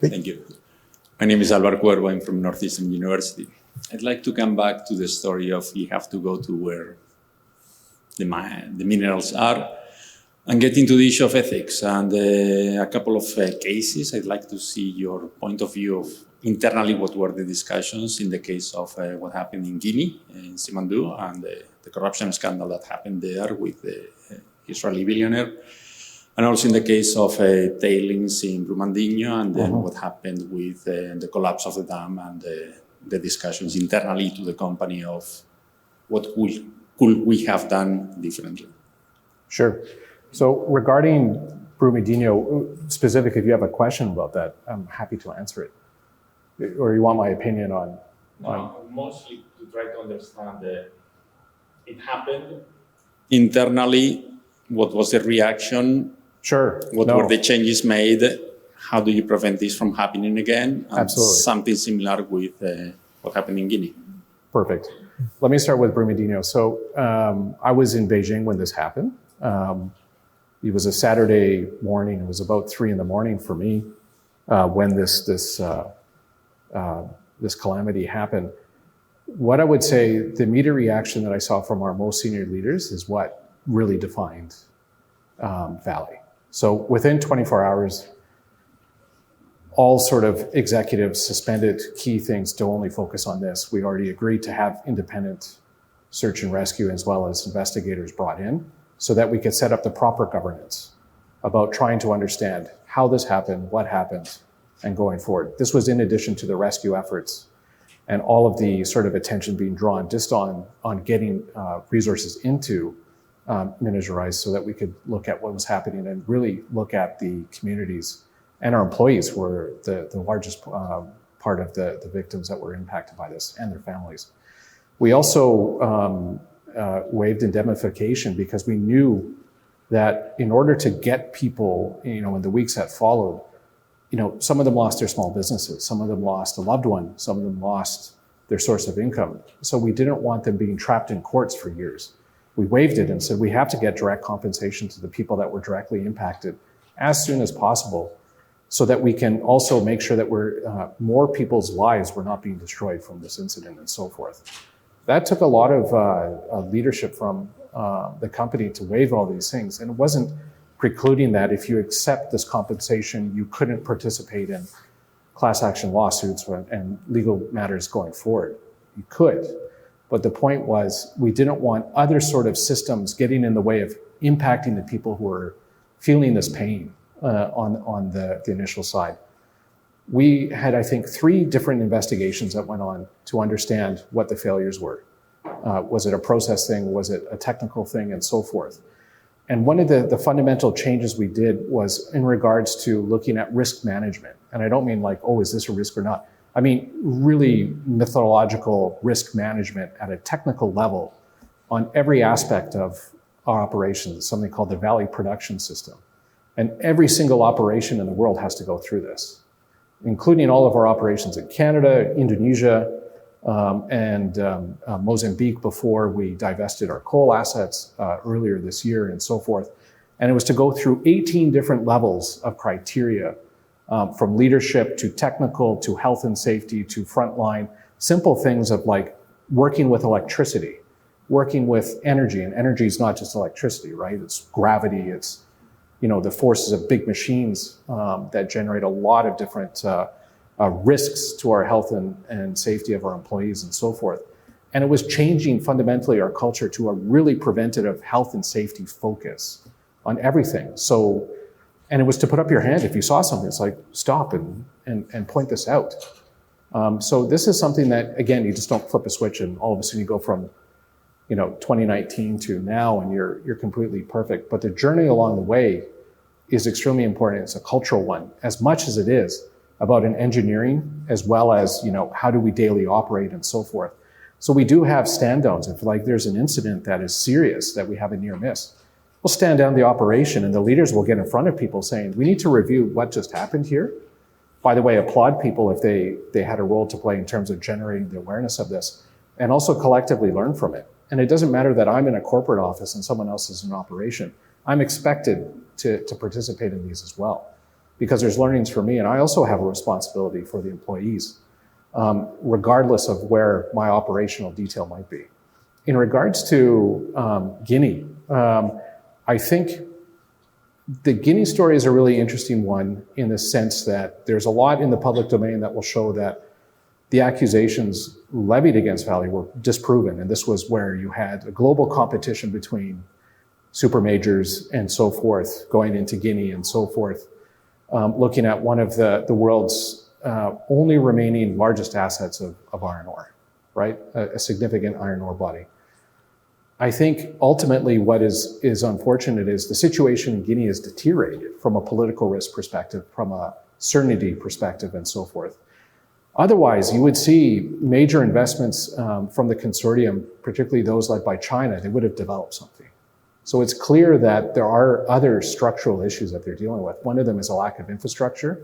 Thank you. My name is Álvaro Cuervo. I'm from Northeastern University. I'd like to come back to the story of you have to go to where the minerals are and get into the issue of ethics. And a couple of cases, I'd like to see your point of view of internally what were the discussions in the case of what happened in Guinea, in Simandou, and the corruption scandal that happened there with the Israeli billionaire. And also in the case of tailings in Brumadinho, and then what happened with the collapse of the dam and the discussions internally to the company of what could we have done differently. Sure. So regarding Brumadinho, specific, if you have a question about that, I'm happy to answer it. Or you want my opinion on? No, mostly to try to understand it happened. Internally, what was the reaction? Sure. What were the changes made? How do you prevent this from happening again? And absolutely. Something similar with what happened in Guinea. Perfect. Let me start with Brumadinho. So I was in Beijing when this happened. It was a Saturday morning. It was about 3 a.m. for me when this calamity happened. What I would say, the immediate reaction that I saw from our most senior leaders is what really defined Vale. So within 24 hours, all sort of executives suspended key things to only focus on this. We already agreed to have independent search and rescue as well as investigators brought in so that we could set up the proper governance about trying to understand how this happened, what happened, and going forward. This was in addition to the rescue efforts and all of the sort of attention being drawn just on getting resources into Minas Gerais so that we could look at what was happening and really look at the communities and our employees who were the largest part of the victims that were impacted by this and their families. We also waived indemnification because we knew that in order to get people, in the weeks that followed, some of them lost their small businesses, some of them lost a loved one, some of them lost their source of income. So we didn't want them being trapped in courts for years. We waived it and said we have to get direct compensation to the people that were directly impacted as soon as possible so that we can also make sure that more people's lives were not being destroyed from this incident and so forth. That took a lot of leadership from the company to waive all these things. And it wasn't precluding that if you accept this compensation, you couldn't participate in class action lawsuits and legal matters going forward. You could. But the point was, we didn't want other sort of systems getting in the way of impacting the people who were feeling this pain on the initial side. We had, I think, 3 different investigations that went on to understand what the failures were. Was it a process thing? Was it a technical thing? And so forth. And one of the fundamental changes we did was in regards to looking at risk management. And I don't mean like, oh, is this a risk or not? I mean, really methodological risk management at a technical level on every aspect of our operations, something called the Vale Production System. And every single operation in the world has to go through this, including all of our operations in Canada, Indonesia, and Mozambique before we divested our coal assets earlier this year and so forth. And it was to go through 18 different levels of criteria from leadership to technical to health and safety to frontline, simple things of like working with electricity, working with energy. And energy is not just electricity, right? It's gravity, it's the forces of big machines that generate a lot of different risks to our health and safety of our employees and so forth. And it was changing fundamentally our culture to a really preventative health and safety focus on everything. And it was to put up your hand if you saw something. It's like, stop and point this out. So this is something that, again, you just don't flip a switch and all of a sudden you go from 2019 to now and you're completely perfect. But the journey along the way is extremely important. It's a cultural one, as much as it is about an engineering, as well as, how do we daily operate and so forth. So we do have stand downs. If there's an incident that is serious, that we have a near miss, we'll stand down the operation and the leaders will get in front of people saying, we need to review what just happened here. By the way, applaud people if they had a role to play in terms of generating the awareness of this, and also collectively learn from it. And it doesn't matter that I'm in a corporate office and someone else is in operation. I'm expected to participate in these as well, because there's learnings for me, and I also have a responsibility for the employees, regardless of where my operational detail might be. In regards to Guinea, I think the Guinea story is a really interesting one in the sense that there's a lot in the public domain that will show that the accusations levied against Vale were disproven. And this was where you had a global competition between super majors and so forth, going into Guinea and so forth, looking at one of the world's only remaining largest assets of iron ore, right? A significant iron ore body. I think ultimately what is unfortunate is the situation in Guinea has deteriorated from a political risk perspective, from a certainty perspective, and so forth. Otherwise, you would see major investments from the consortium, particularly those led by China, they would have developed something. So it's clear that there are other structural issues that they're dealing with. One of them is a lack of infrastructure.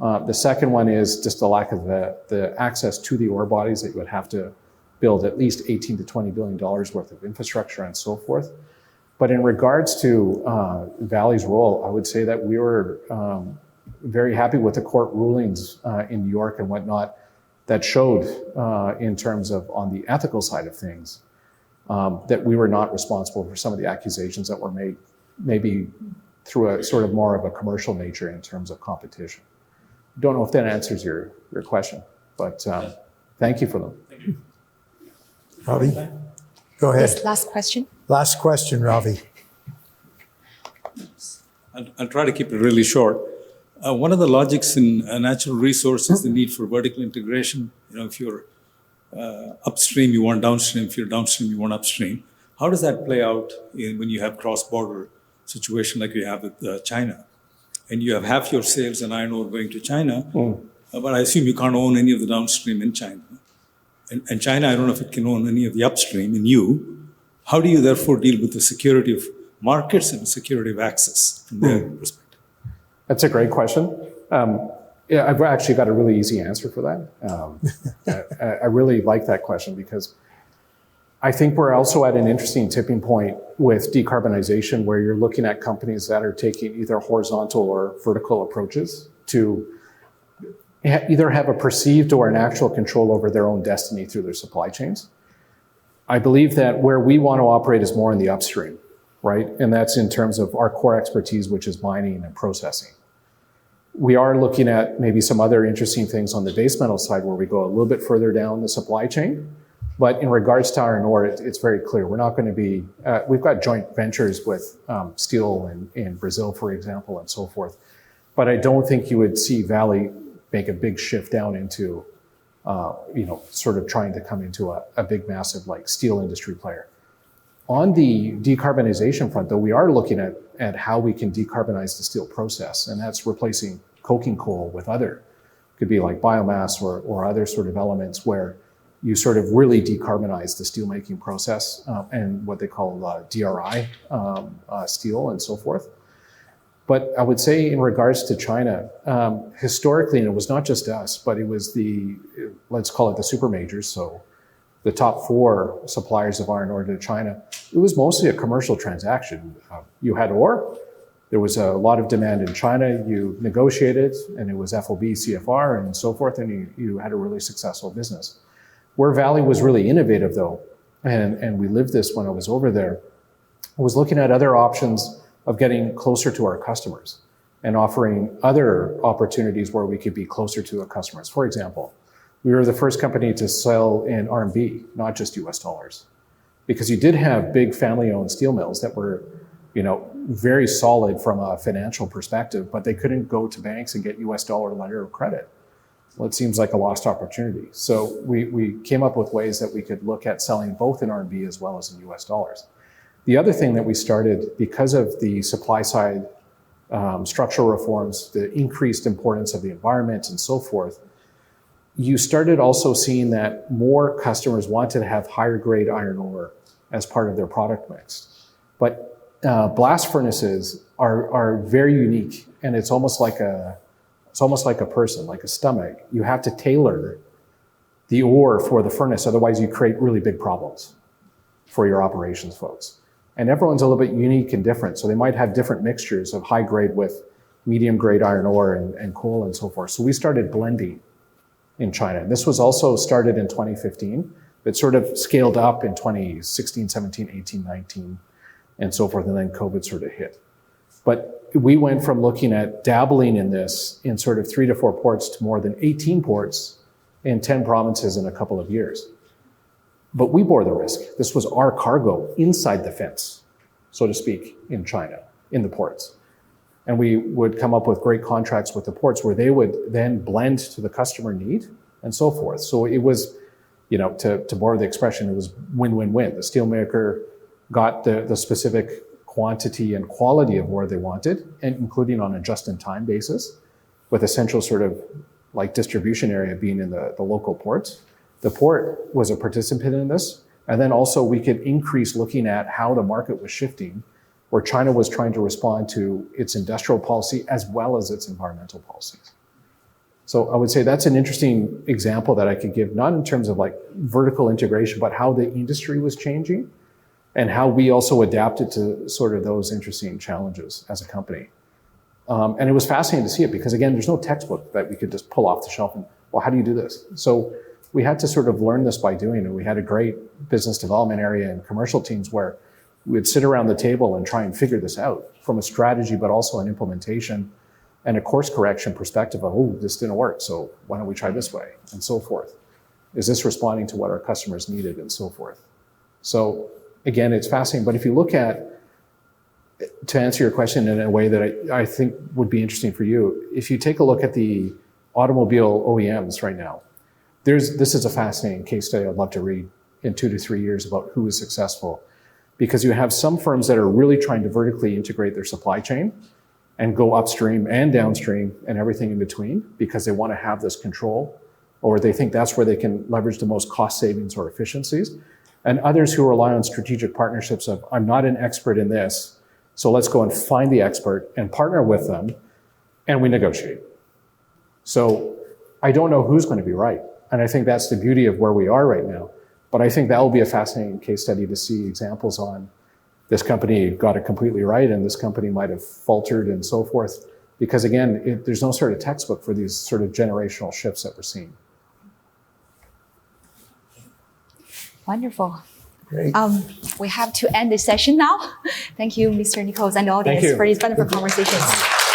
The second one is just the lack of the access to the ore bodies that you would have to build at least $18 to $20 billion worth of infrastructure and so forth. But in regards to Vale's role, I would say that we were very happy with the court rulings in New York and whatnot that showed in terms of on the ethical side of things that we were not responsible for some of the accusations that were made, maybe through a sort of more of a commercial nature in terms of competition. Don't know if that answers your question, but thank you for them. Thank you. Ravi, go ahead. Yes, last question. Last question, Ravi. I'll try to keep it really short. One of the logics in natural resources is the need for vertical integration. If you're upstream, you want downstream. If you're downstream, you want upstream. How does that play out when you have cross-border situation like you have with China? And you have half your sales in iron ore going to China, but I assume you can't own any of the downstream in China. And China, I don't know if it can own any of the upstream in you. How do you therefore deal with the security of markets and the security of access from their perspective? That's a great question. I've actually got a really easy answer for that. I really like that question because I think we're also at an interesting tipping point with decarbonization where you're looking at companies that are taking either horizontal or vertical approaches to either have a perceived or an actual control over their own destiny through their supply chains. I believe that where we want to operate is more in the upstream, right? And that's in terms of our core expertise, which is mining and processing. We are looking at maybe some other interesting things on the base metal side where we go a little bit further down the supply chain. But in regards to iron ore, it's very clear. We're not going to be, we've got joint ventures with steel in Brazil, for example, and so forth. But I don't think you would see Vale make a big shift down into, sort of trying to come into a big, massive like steel industry player. On the decarbonization front, though, we are looking at how we can decarbonize the steel process, and that's replacing coking coal with other, could be like biomass or other sort of elements where you sort of really decarbonize the steelmaking process and what they call DRI steel and so forth. But I would say in regards to China, historically, and it was not just us, but it was let's call it the super majors, so the top 4 suppliers of iron ore to China, it was mostly a commercial transaction. You had ore, there was a lot of demand in China, you negotiated, and it was FOB, CFR, and so forth, and you had a really successful business. Where Vale was really innovative, though, and we lived this when I was over there, was looking at other options of getting closer to our customers and offering other opportunities where we could be closer to our customers. For example, we were the first company to sell in RMB, not just US dollars, because you did have big family-owned steel mills that were, very solid from a financial perspective, but they couldn't go to banks and get US dollar letter of credit. Well, it seems like a lost opportunity. So we came up with ways that we could look at selling both in RMB as well as in US dollars. The other thing that we started, because of the supply side structural reforms, the increased importance of the environment and so forth, you started also seeing that more customers wanted to have higher grade iron ore as part of their product mix. But blast furnaces are very unique, and it's almost like a person, like a stomach. You have to tailor the ore for the furnace, otherwise you create really big problems for your operations folks. And everyone's a little bit unique and different, so they might have different mixtures of high grade with medium grade iron ore and coal and so forth. So we started blending in China. This was also started in 2015, but sort of scaled up in 2016, 17, 18, 19, and so forth, and then COVID sort of hit. But we went from looking at dabbling in this in sort of 3 to 4 ports to more than 18 ports in 10 provinces in a couple of years. But we bore the risk. This was our cargo inside the fence, so to speak, in China, in the ports. And we would come up with great contracts with the ports where they would then blend to the customer need and so forth. So it was, to borrow the expression, it was win-win-win. The steelmaker got the specific quantity and quality of ore they wanted, and including on a just-in-time basis, with a central sort of like distribution area being in the local ports. The port was a participant in this. And then also we could increase looking at how the market was shifting, where China was trying to respond to its industrial policy as well as its environmental policies. So I would say that's an interesting example that I could give, not in terms of like vertical integration, but how the industry was changing and how we also adapted to sort of those interesting challenges as a company. And it was fascinating to see it because, again, there's no textbook that we could just pull off the shelf and, well, how do you do this? So we had to sort of learn this by doing it. We had a great business development area and commercial teams where we would sit around the table and try and figure this out from a strategy, but also an implementation and a course correction perspective of, oh, this didn't work, so why don't we try this way, and so forth. Is this responding to what our customers needed, and so forth. So again, it's fascinating. But if you look at, to answer your question in a way that I think would be interesting for you, if you take a look at the automobile OEMs right now, this is a fascinating case study I'd love to read in 2 to 3 years about who is successful. Because you have some firms that are really trying to vertically integrate their supply chain and go upstream and downstream and everything in between because they want to have this control, or they think that's where they can leverage the most cost savings or efficiencies. And others who rely on strategic partnerships of, I'm not an expert in this, so let's go and find the expert and partner with them, and we negotiate. So I don't know who's going to be right. And I think that's the beauty of where we are right now. But I think that will be a fascinating case study to see examples on this company got it completely right and this company might have faltered and so forth. Because again, there's no sort of textbook for these sort of generational shifts that we're seeing. Wonderful. Great. We have to end this session now. Thank you, Mr. Nichols and the audience for these wonderful conversations.